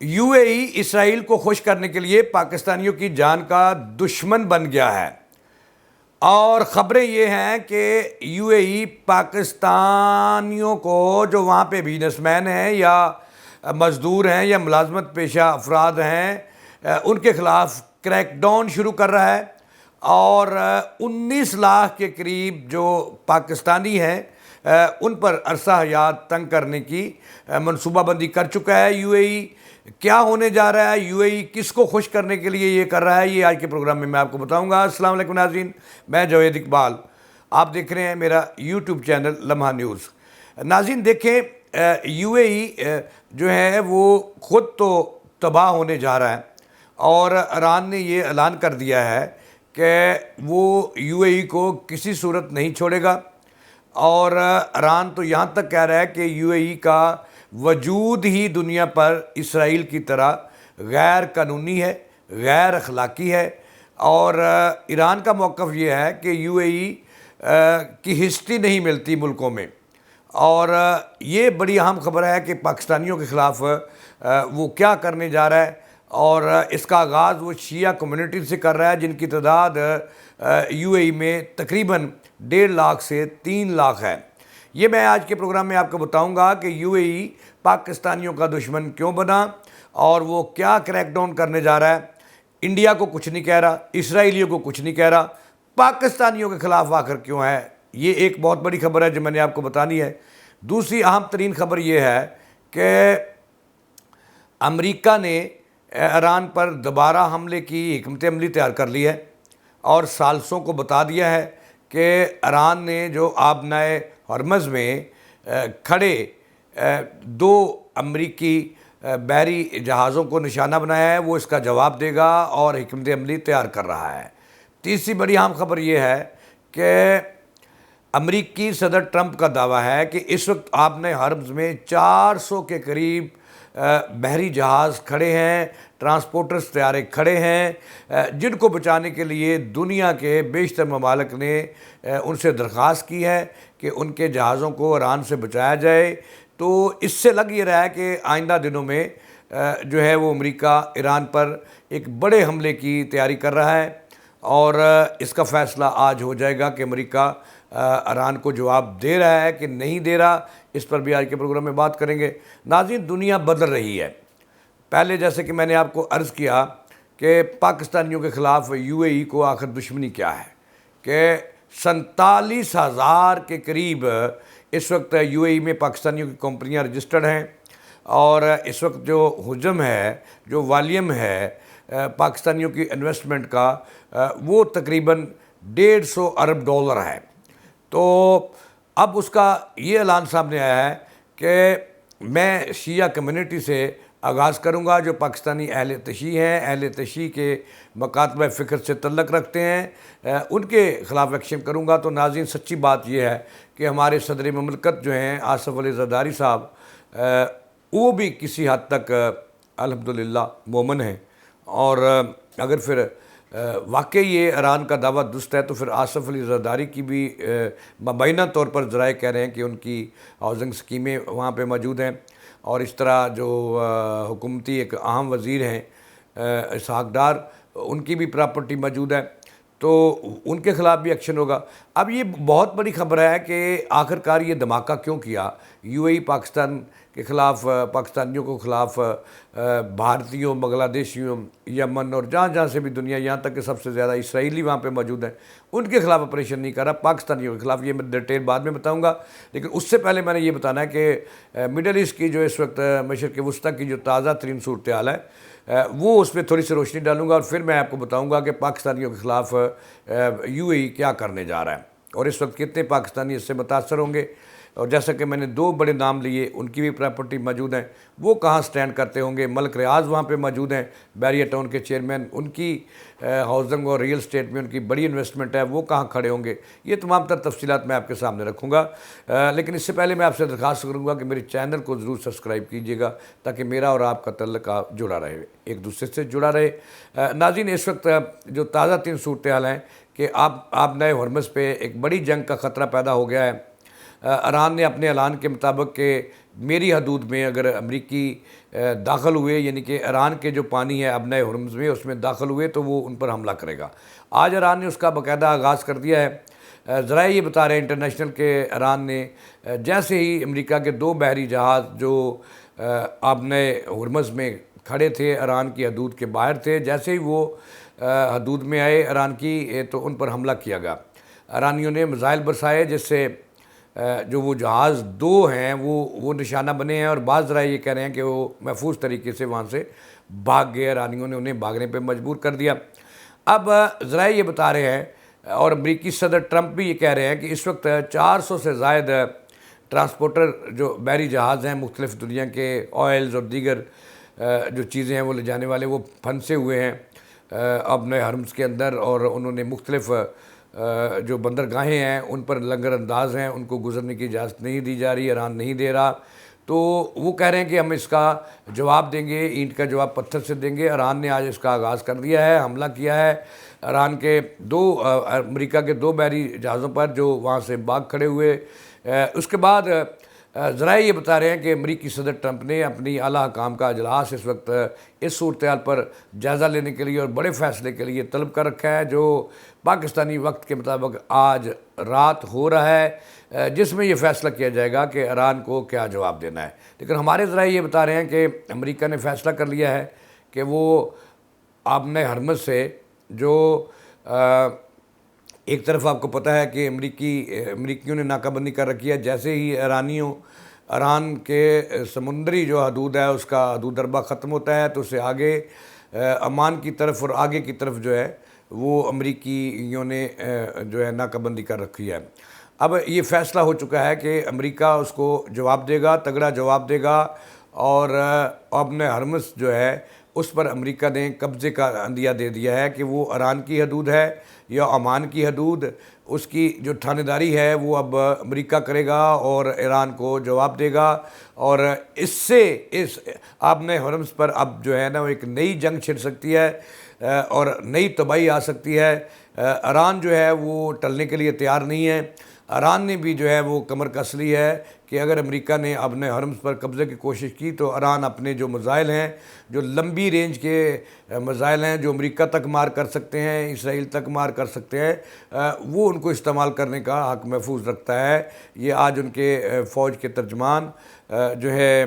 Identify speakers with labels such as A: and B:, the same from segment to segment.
A: You اے ای اسرائیل کو خوش کرنے کے لیے پاکستانیوں کی جان کا دشمن بن گیا ہے، اور خبریں یہ ہیں کہ یو اے ای پاکستانیوں کو جو وہاں پہ بزنس مین ہیں یا مزدور ہیں یا ملازمت پیشہ افراد ہیں ان کے خلاف کریک ڈاؤن شروع کر رہا ہے، اور 19 لاکھ کے قریب جو پاکستانی ہیں ان پر عرصہ حیات تنگ کرنے کی منصوبہ بندی کر چکا ہے یو اے ای۔ کیا ہونے جا رہا ہے، یو اے ای کس کو خوش کرنے کے لیے یہ کر رہا ہے، یہ آج کے پروگرام میں آپ کو بتاؤں گا۔ السلام علیکم ناظرین، میں جاوید اقبال، آپ دیکھ رہے ہیں میرا یوٹیوب چینل لمحہ نیوز۔ ناظرین دیکھیں، یو اے ای جو ہے وہ خود تو تباہ ہونے جا رہا ہے، اور ایران نے یہ اعلان کر دیا ہے کہ وہ یو اے ای کو کسی صورت نہیں چھوڑے گا، اور ایران تو یہاں تک کہہ رہا ہے کہ یو اے ای کا وجود ہی دنیا پر اسرائیل کی طرح غیر قانونی ہے، غیر اخلاقی ہے، اور ایران کا موقف یہ ہے کہ یو اے ای کی ہسٹری نہیں ملتی ملکوں میں، اور یہ بڑی اہم خبر ہے کہ پاکستانیوں کے خلاف وہ کیا کرنے جا رہا ہے، اور اس کا آغاز وہ شیعہ کمیونٹی سے کر رہا ہے جن کی تعداد یو اے ای میں تقریباً 1.5 لاکھ سے 3 لاکھ ہے۔ یہ میں آج کے پروگرام میں آپ کو بتاؤں گا کہ یو اے ای پاکستانیوں کا دشمن کیوں بنا اور وہ کیا کریک ڈاؤن کرنے جا رہا ہے۔ انڈیا کو کچھ نہیں کہہ رہا، اسرائیلیوں کو کچھ نہیں کہہ رہا، پاکستانیوں کے خلاف آخر کیوں ہے، یہ ایک بہت بڑی خبر ہے جو میں نے آپ کو بتانی ہے۔ دوسری اہم ترین خبر یہ ہے کہ امریکہ نے ایران پر دوبارہ حملے کی حکمت عملی تیار کر لی ہے، اور ثالثوں کو بتا دیا ہے کہ ایران نے جو آبنائے ہرمز میں کھڑے 2 امریکی بحری جہازوں کو نشانہ بنایا ہے وہ اس کا جواب دے گا اور حکمت عملی تیار کر رہا ہے۔ تیسری بڑی اہم خبر یہ ہے کہ امریکی صدر ٹرمپ کا دعویٰ ہے کہ اس وقت آبنائے ہرمز میں 400 کے قریب بحری جہاز کھڑے ہیں، ٹرانسپورٹرز طیارے کھڑے ہیں، جن کو بچانے کے لیے دنیا کے بیشتر ممالک نے ان سے درخواست کی ہے کہ ان کے جہازوں کو ایران سے بچایا جائے۔ تو اس سے لگ یہ رہا ہے کہ آئندہ دنوں میں جو ہے وہ امریکہ ایران پر ایک بڑے حملے کی تیاری کر رہا ہے، اور اس کا فیصلہ آج ہو جائے گا کہ امریکہ ایران کو جواب دے رہا ہے کہ نہیں دے رہا۔ اس پر بھی آج کے پروگرام میں بات کریں گے۔ ناظرین، دنیا بدل رہی ہے۔ پہلے جیسے کہ میں نے آپ کو عرض کیا کہ پاکستانیوں کے خلاف یو اے ای کو آخر دشمنی کیا ہے، کہ 47,000 کے قریب اس وقت یو اے ای میں پاکستانیوں کی کمپنیاں رجسٹرڈ ہیں، اور اس وقت جو حجم ہے، جو والیوم ہے پاکستانیوں کی انویسٹمنٹ کا، وہ تقریباً $150 ارب ہے۔ تو اب اس کا یہ اعلان سامنے آیا ہے کہ میں شیعہ کمیونٹی سے آغاز کروں گا جو پاکستانی اہل تشیع ہیں، اہل تشیع کے مکاتبہ فکر سے تعلق رکھتے ہیں، ان کے خلاف ایکشن کروں گا۔ تو ناظرین، سچی بات یہ ہے کہ ہمارے صدر مملکت جو ہیں آصف علی زرداری صاحب، وہ بھی کسی حد تک الحمدللہ مومن ہیں، اور اگر پھر واقعی یہ ایران کا دعویٰ درست ہے تو پھر آصف علی زرداری کی بھی مبینہ طور پر ذرائع کہہ رہے ہیں کہ ان کی ہاؤسنگ سکیمیں وہاں پہ موجود ہیں، اور اس طرح جو حکومتی ایک اہم وزیر ہیں اسحاق ڈار، ان کی بھی پراپرٹی موجود ہے، تو ان کے خلاف بھی ایکشن ہوگا۔ اب یہ بہت بڑی خبر ہے کہ آخرکار یہ دھماکہ کیوں کیا یو اے ای پاکستان کے خلاف، پاکستانیوں کے خلاف، بھارتیوں، بنگلہ دیشیوں، یمن اور جہاں جہاں سے بھی دنیا، یہاں تک کہ سب سے زیادہ اسرائیلی وہاں پہ موجود ہیں، ان کے خلاف آپریشن نہیں کر رہا، پاکستانیوں کے خلاف۔ یہ میں ڈیٹیل بعد میں بتاؤں گا، لیکن اس سے پہلے میں نے یہ بتانا ہے کہ مڈل ایسٹ کی جو اس وقت مشرق وسطیٰ کی جو تازہ ترین صورتحال ہے وہ اس پہ تھوڑی سی روشنی ڈالوں گا، اور پھر میں آپ کو بتاؤں گا کہ پاکستانیوں کے خلاف یو اے ای کیا کرنے جا رہا ہے، اور اس وقت کتنے پاکستانی اس سے متاثر ہوں گے، اور جیسا کہ میں نے 2 بڑے نام لیے، ان کی بھی پراپرٹی موجود ہیں، وہ کہاں سٹینڈ کرتے ہوں گے۔ ملک ریاض وہاں پہ موجود ہیں، بیریہ ٹاؤن کے چیئرمین، ان کی ہاؤسنگ اور ریئل اسٹیٹ میں ان کی بڑی انویسٹمنٹ ہے، وہ کہاں کھڑے ہوں گے۔ یہ تمام تر تفصیلات میں آپ کے سامنے رکھوں گا، لیکن اس سے پہلے میں آپ سے درخواست کروں گا کہ میرے چینل کو ضرور سبسکرائب کیجیے گا تاکہ میرا اور آپ کا تعلق جڑا رہے، ایک دوسرے سے جڑا رہے۔ ناظرین، اس وقت جو تازہ ترین صورتحال ہیں کہ آبنائے ہرمز پہ ایک بڑی جنگ کا خطرہ پیدا ہو گیا ہے۔ ایران نے اپنے اعلان کے مطابق کہ میری حدود میں اگر امریکی داخل ہوئے، یعنی کہ ایران کے جو پانی ہے ابنۂ ہرمز میں، اس میں داخل ہوئے تو وہ ان پر حملہ کرے گا۔ آج ایران نے اس کا باقاعدہ آغاز کر دیا ہے۔ ذرائع یہ بتا رہے ہیں انٹرنیشنل کہ ایران نے جیسے ہی امریکہ کے 2 بحری جہاز جو ابنۂ ہرمز میں کھڑے تھے، ایران کی حدود کے باہر تھے، جیسے ہی وہ حدود میں آئے ایران کی تو ان پر حملہ کیا گیا۔ ایرانیوں نے میزائل برسائے جس سے جو وہ جہاز 2 ہیں وہ نشانہ بنے ہیں، اور بعض ذرائع یہ کہہ رہے ہیں کہ وہ محفوظ طریقے سے وہاں سے بھاگ گئے، ایرانیوں نے انہیں بھاگنے پہ مجبور کر دیا۔ اب ذرائع یہ بتا رہے ہیں اور امریکی صدر ٹرمپ بھی یہ کہہ رہے ہیں کہ اس وقت 400 سے زائد ٹرانسپورٹر جو بحری جہاز ہیں مختلف دنیا کے آئلز اور دیگر جو چیزیں ہیں وہ لے جانے والے، وہ پھنسے ہوئے ہیں ابنۂ ہرمز کے اندر، اور انہوں نے مختلف جو بندرگاہیں ہیں ان پر لنگر انداز ہیں، ان کو گزرنے کی اجازت نہیں دی جا رہی، ایران نہیں دے رہا۔ تو وہ کہہ رہے ہیں کہ ہم اس کا جواب دیں گے، اینٹ کا جواب پتھر سے دیں گے۔ ایران نے آج اس کا آغاز کر دیا ہے، حملہ کیا ہے ایران کے امریکہ کے 2 بحری جہازوں پر جو وہاں سے بھاگ کھڑے ہوئے۔ اس کے بعد ذرائع یہ بتا رہے ہیں کہ امریکی صدر ٹرمپ نے اپنی اعلیٰ حکام کا اجلاس اس وقت اس صورتحال پر جائزہ لینے کے لیے اور بڑے فیصلے کے لیے طلب کر رکھا ہے، جو پاکستانی وقت کے مطابق آج رات ہو رہا ہے، جس میں یہ فیصلہ کیا جائے گا کہ ایران کو کیا جواب دینا ہے۔ لیکن ہمارے ذرائع یہ بتا رہے ہیں کہ امریکہ نے فیصلہ کر لیا ہے کہ وہ ابنۂ ہرمز سے جو ایک طرف آپ کو پتہ ہے کہ امریکیوں نے ناکہ بندی کر رکھی ہے، جیسے ہی ایران کے سمندری جو حدود ہے اس کا حدود ضربہ ختم ہوتا ہے تو اسے آگے عمان کی طرف اور آگے کی طرف جو ہے وہ امریکیوں نے جو ہے ناکہ بندی کر رکھی ہے۔ اب یہ فیصلہ ہو چکا ہے کہ امریکہ اس کو جواب دے گا، تگڑا جواب دے گا، اور ابنۂ ہرمز جو ہے اس پر امریکہ نے قبضے کا عندیہ دے دیا ہے کہ وہ ایران کی حدود ہے یا عمان کی حدود، اس کی جو ٹھانے داری ہے وہ اب امریکہ کرے گا اور ایران کو جواب دے گا، اور اس سے اس ابنۂ ہرمز پر اب جو ہے نا وہ ایک نئی جنگ چھڑ سکتی ہے اور نئی تباہی آ سکتی ہے۔ ایران جو ہے وہ ٹلنے کے لیے تیار نہیں ہے۔ ایران نے بھی جو ہے وہ کمر کس لی ہے کہ اگر امریکہ نے ابنۂ ہرمز پر قبضے کی کوشش کی تو ایران اپنے جو میزائل ہیں، جو لمبی رینج کے میزائل ہیں جو امریکہ تک مار کر سکتے ہیں، اسرائیل تک مار کر سکتے ہیں، وہ ان کو استعمال کرنے کا حق محفوظ رکھتا ہے۔ یہ آج ان کے فوج کے ترجمان جو ہے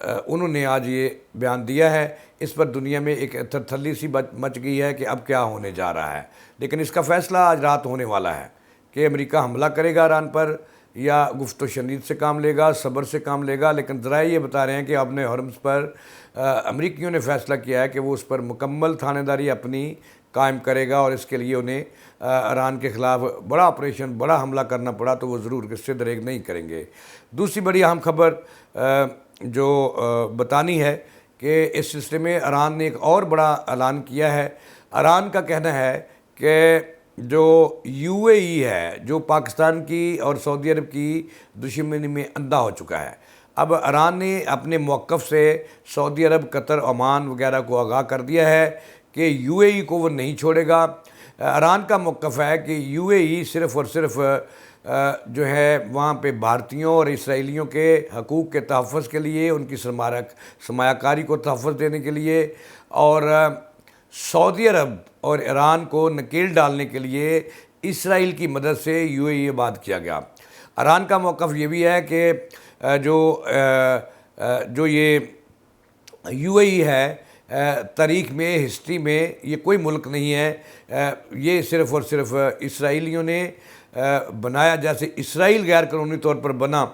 A: انہوں نے آج یہ بیان دیا ہے۔ اس پر دنیا میں ایک تھرتھلی سی مچ گئی ہے کہ اب کیا ہونے جا رہا ہے، لیکن اس کا فیصلہ آج رات ہونے والا ہے کہ امریکہ حملہ کرے گا ایران پر یا گفت و شنید سے کام لے گا، صبر سے کام لے گا۔ لیکن ذرائع یہ بتا رہے ہیں کہ ابنۂ ہرمز پر امریکیوں نے فیصلہ کیا ہے کہ وہ اس پر مکمل تھانے داری اپنی قائم کرے گا، اور اس کے لیے انہیں ایران کے خلاف بڑا آپریشن، بڑا حملہ کرنا پڑا تو وہ ضرور اس سے دریغ نہیں کریں گے۔ دوسری بڑی اہم خبر جو بتانی ہے کہ اس سلسلے میں ایران نے ایک اور بڑا اعلان کیا ہے۔ ایران کا کہنا ہے کہ جو یو اے ای ہے، جو پاکستان کی اور سعودی عرب کی دشمنی میں اندھا ہو چکا ہے، اب ایران نے اپنے موقف سے سعودی عرب، قطر، عمان وغیرہ کو آگاہ کر دیا ہے کہ یو اے ای کو وہ نہیں چھوڑے گا۔ ایران کا موقف ہے کہ یو اے ای صرف اور صرف جو ہے وہاں پہ بھارتیوں اور اسرائیلیوں کے حقوق کے تحفظ کے لیے، ان کی سرمایہ کاری کو تحفظ دینے کے لیے، اور سعودی عرب اور ایران کو نکیل ڈالنے کے لیے اسرائیل کی مدد سے یو اے ای آباد کیا گیا۔ ایران کا موقف یہ بھی ہے کہ جو یہ یو اے ای ہے، تاریخ میں، ہسٹری میں یہ کوئی ملک نہیں ہے، یہ صرف اور صرف اسرائیلیوں نے بنایا۔ جیسے اسرائیل غیر قانونی طور پر بنا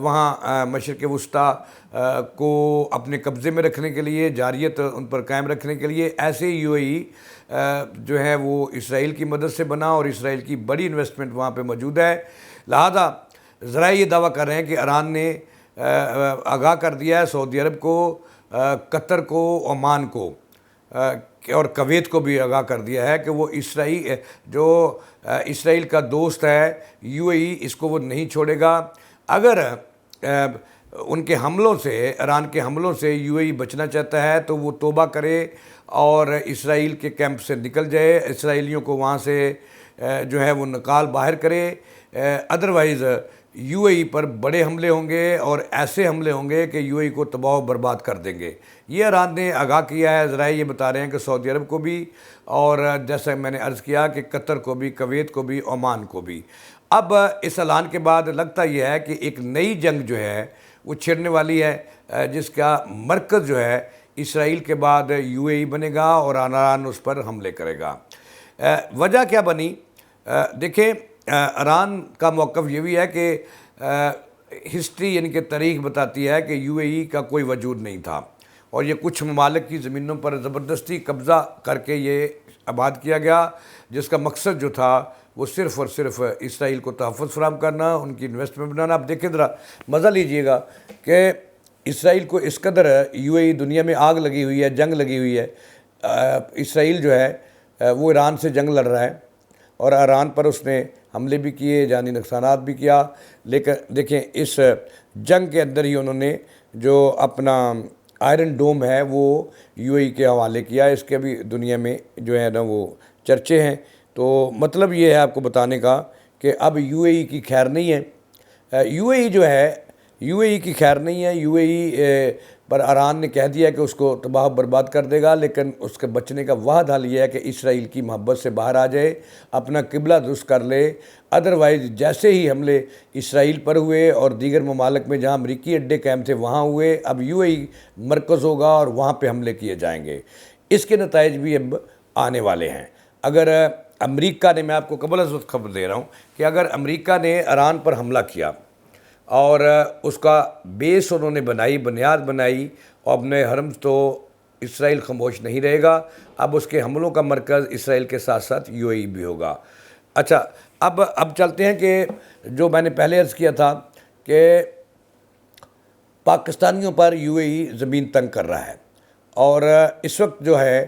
A: وہاں مشرق وسطیٰ کو اپنے قبضے میں رکھنے کے لیے، جاریت ان پر قائم رکھنے کے لیے، ایسے ہی یو اے ای جو ہے وہ اسرائیل کی مدد سے بنا، اور اسرائیل کی بڑی انویسٹمنٹ وہاں پہ موجود ہے۔ لہذا ذرائع یہ دعویٰ کر رہے ہیں کہ ایران نے آگاہ کر دیا ہے سعودی عرب کو، قطر کو، عمان کو اور کویت کو بھی آگاہ کر دیا ہے کہ وہ اسرائیل کا دوست ہے یو اے ای، اس کو وہ نہیں چھوڑے گا۔ اگر ان کے حملوں سے، ایران کے حملوں سے یو اے ای بچنا چاہتا ہے تو وہ توبہ کرے اور اسرائیل کے کیمپ سے نکل جائے، اسرائیلیوں کو وہاں سے جو ہے وہ نکال باہر کرے۔ ادروائز یو اے ای پر بڑے حملے ہوں گے اور ایسے حملے ہوں گے کہ یو اے ای کو تباہ و برباد کر دیں گے۔ یہ ایران نے آگاہ کیا ہے، ذرائع یہ بتا رہے ہیں کہ سعودی عرب کو بھی، اور جیسا میں نے عرض کیا کہ قطر کو بھی، کویت کو بھی، عمان کو بھی۔ اب اس اعلان کے بعد لگتا یہ ہے کہ ایک نئی جنگ جو ہے وہ چھڑنے والی ہے، جس کا مرکز جو ہے اسرائیل کے بعد یو اے ای بنے گا اور ایران اس پر حملے کرے گا۔ وجہ کیا بنی؟ دیکھیں، ایران کا موقف یہ بھی ہے کہ ہسٹری یعنی کہ تاریخ بتاتی ہے کہ یو اے ای کا کوئی وجود نہیں تھا، اور یہ کچھ ممالک کی زمینوں پر زبردستی قبضہ کر کے یہ آباد کیا گیا، جس کا مقصد جو تھا وہ صرف اور صرف اسرائیل کو تحفظ فراہم کرنا، ان کی انویسٹمنٹ بنانا۔ اب دیکھیں ذرا مزہ لیجئے گا کہ اسرائیل کو اس قدر یو اے ای دنیا میں آگ لگی ہوئی ہے، جنگ لگی ہوئی ہے۔ اسرائیل جو ہے وہ ایران سے جنگ لڑ رہا ہے، اور ایران پر اس نے حملے بھی کیے، جانی نقصانات بھی کیا، لیکن دیکھیں اس جنگ کے اندر ہی انہوں نے جو اپنا آئرن ڈوم ہے وہ یو اے ای کے حوالے کیا۔ اس کے بھی دنیا میں جو ہے نا وہ چرچے ہیں۔ تو مطلب یہ ہے آپ کو بتانے کا کہ اب یو اے ای کی خیر نہیں ہے۔ یو اے ای جو ہے، یو اے ای کی خیر نہیں ہے۔ یو اے ای پر ایران نے کہہ دیا کہ اس کو تباہ و برباد کر دے گا، لیکن اس کے بچنے کا واحد حل یہ ہے کہ اسرائیل کی محبت سے باہر آ جائے، اپنا قبلہ درست کر لے۔ ادروائز جیسے ہی حملے اسرائیل پر ہوئے اور دیگر ممالک میں جہاں امریکی اڈے قائم تھے وہاں ہوئے، اب یو اے ای مرکز ہوگا اور وہاں پہ حملے کیے جائیں گے۔ اس کے نتائج بھی اب آنے والے ہیں۔ اگر امریکہ نے، میں آپ کو قبل از وقت خبر دے رہا ہوں کہ اگر امریکہ نے ایران پر حملہ کیا اور اس کا بیس انہوں نے بنیاد بنائی، اور اپنے حرم، تو اسرائیل خاموش نہیں رہے گا۔ اب اس کے حملوں کا مرکز اسرائیل کے ساتھ ساتھ یو اے ای بھی ہوگا۔ اچھا، اب چلتے ہیں کہ جو میں نے پہلے عرض کیا تھا کہ پاکستانیوں پر یو اے ای زمین تنگ کر رہا ہے، اور اس وقت جو ہے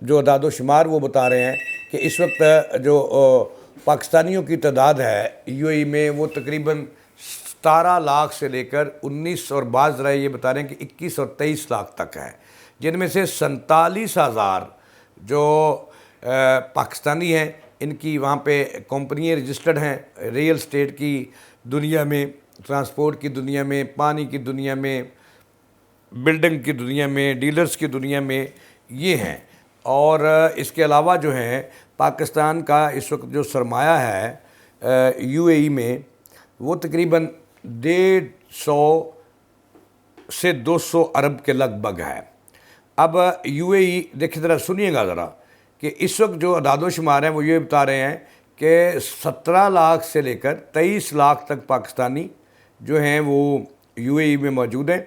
A: جو اعداد و شمار وہ بتا رہے ہیں کہ اس وقت جو پاکستانیوں کی تعداد ہے یو اے ای میں وہ تقریباً 17 لاکھ سے لے کر 19 اور بعض ذرائع یہ بتا رہے ہیں کہ 21 اور 23 لاکھ تک ہے، جن میں سے 47,000 جو پاکستانی ہیں، ان کی وہاں پہ کمپنیاں رجسٹرڈ ہیں، ریئل اسٹیٹ کی دنیا میں، ٹرانسپورٹ کی دنیا میں، پانی کی دنیا میں، بلڈنگ کی دنیا میں، ڈیلرز کی دنیا میں یہ ہیں۔ اور اس کے علاوہ جو ہیں پاکستان کا اس وقت جو سرمایہ ہے یو اے ای میں وہ تقریباً 150 سے 200 ارب کے لگ بھگ ہے۔ اب یو اے ای دیکھیں ذرا، سنیے گا ذرا کہ اس وقت جو اعداد و شمار ہیں وہ یہ بتا رہے ہیں کہ 17 لاکھ سے لے کر 23 لاکھ تک پاکستانی جو ہیں وہ یو اے ای میں موجود ہیں،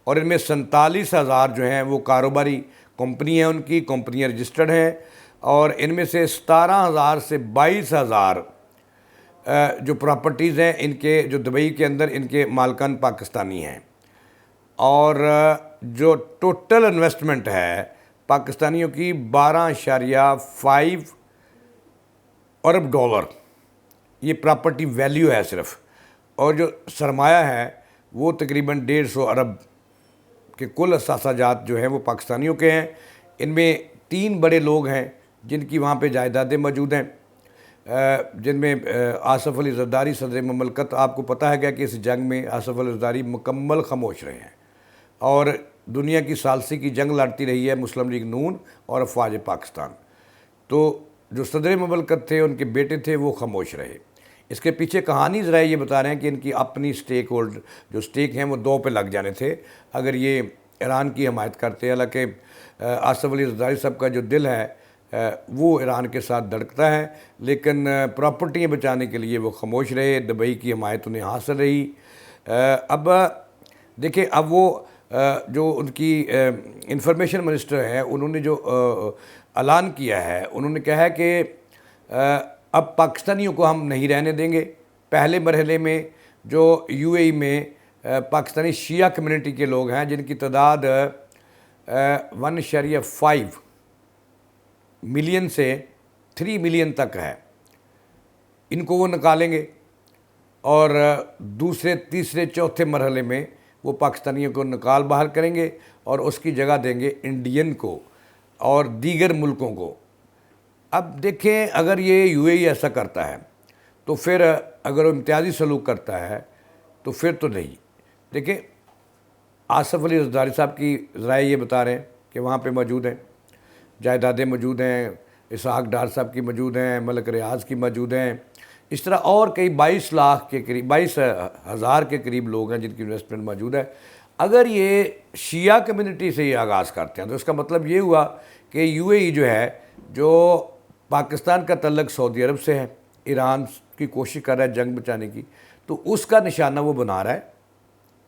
A: اور ان میں 47,000 جو ہیں وہ کاروباری کمپنی ہیں، ان کی کمپنیاں رجسٹرڈ ہیں، اور ان میں سے 17,000 سے 22,000 جو پراپرٹیز ہیں ان کے، جو دبئی کے اندر ان کے مالکان پاکستانی ہیں، اور جو ٹوٹل انویسٹمنٹ ہے پاکستانیوں کی 12.5 ارب ڈالر، یہ پراپرٹی ویلیو ہے صرف، اور جو سرمایہ ہے وہ تقریباً 150 ارب کے کل اثاثہ جات جو ہیں وہ پاکستانیوں کے ہیں۔ ان میں 3 بڑے لوگ ہیں جن کی وہاں پہ جائیدادیں موجود ہیں، جن میں آصف علی زرداری صدر مملکت۔ آپ کو پتہ ہے کہ اس جنگ میں آصف علی زرداری مکمل خاموش رہے ہیں، اور دنیا کی ثالثی کی جنگ لڑتی رہی ہے مسلم لیگ نون اور افواج پاکستان۔ تو جو صدر مملکت تھے، ان کے بیٹے تھے، وہ خاموش رہے۔ اس کے پیچھے کہانی ذرائع یہ بتا رہے ہیں کہ ان کی اپنی سٹیک ہولڈ جو سٹیک ہیں وہ 2 پہ لگ جانے تھے اگر یہ ایران کی حمایت کرتے۔ حالانکہ آصف علی زرداری صاحب کا جو دل ہے وہ ایران کے ساتھ دھڑکتا ہے، لیکن پراپرٹیاں بچانے کے لیے وہ خاموش رہے، دبئی کی حمایت انہیں حاصل رہی۔ اب دیکھیں، اب وہ جو ان کی انفارمیشن منسٹر ہیں، انہوں نے جو اعلان کیا ہے، انہوں نے کہا ہے کہ اب پاکستانیوں کو ہم نہیں رہنے دیں گے۔ پہلے مرحلے میں جو یو اے ای میں پاکستانی شیعہ کمیونٹی کے لوگ ہیں، جن کی تعداد 1.5 ملین سے 3 ملین تک ہے، ان کو وہ نکالیں گے، اور دوسرے، تیسرے، چوتھے مرحلے میں وہ پاکستانیوں کو نکال باہر کریں گے اور اس کی جگہ دیں گے انڈین کو اور دیگر ملکوں کو۔ اب دیکھیں، اگر یہ یو اے ای ایسا کرتا ہے تو پھر اگر وہ امتیازی سلوک کرتا ہے تو پھر تو نہیں. دیکھیں آصف علی زرداری صاحب کی ذرائع یہ بتا رہے ہیں کہ وہاں پہ موجود ہیں, جائیدادیں موجود ہیں, اسحاق ڈار صاحب کی موجود ہیں, ملک ریاض کی موجود ہیں, اس طرح اور کئی 22 لاکھ کے قریب 22,000 کے قریب لوگ ہیں جن کی انویسٹمنٹ موجود ہے. اگر یہ شیعہ کمیونٹی سے یہ آغاز کرتے ہیں تو اس کا مطلب یہ ہوا کہ یو اے ای جو ہے, جو پاکستان کا تعلق سعودی عرب سے ہے, ایران کی کوشش کر رہا ہے جنگ بچانے کی, تو اس کا نشانہ وہ بنا رہا ہے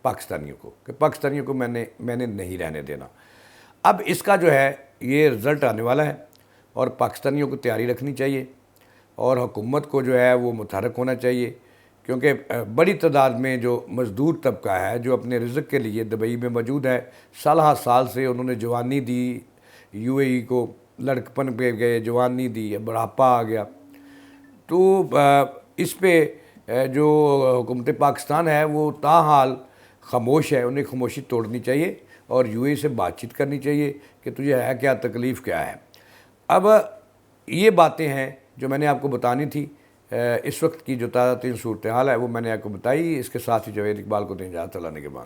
A: پاکستانیوں کو کہ پاکستانیوں کو میں نے نہیں رہنے دینا. اب اس کا جو ہے یہ رزلٹ آنے والا ہے اور پاکستانیوں کو تیاری رکھنی چاہیے اور حکومت کو جو ہے وہ متحرک ہونا چاہیے, کیونکہ بڑی تعداد میں جو مزدور طبقہ ہے جو اپنے رزق کے لیے دبئی میں موجود ہے, سالہ سال سے انہوں نے جوانی دی یو اے ای کو, لڑکپن پہ گئے, جوانی دی, بڑھاپا آ گیا. تو اس پہ جو حکومت پاکستان ہے وہ تاحال خاموش ہے, انہیں خاموشی توڑنی چاہیے اور یو اے ای سے بات چیت کرنی چاہیے کہ تجھے ہے کیا, تکلیف کیا ہے. اب یہ باتیں ہیں جو میں نے آپ کو بتانی تھی. اس وقت کی جو تازہ ترین صورتحال ہے وہ میں نے آپ کو بتائی. اس کے ساتھ ہی جاوید اقبال کو دیں اجازت اللہ نے کے بعد.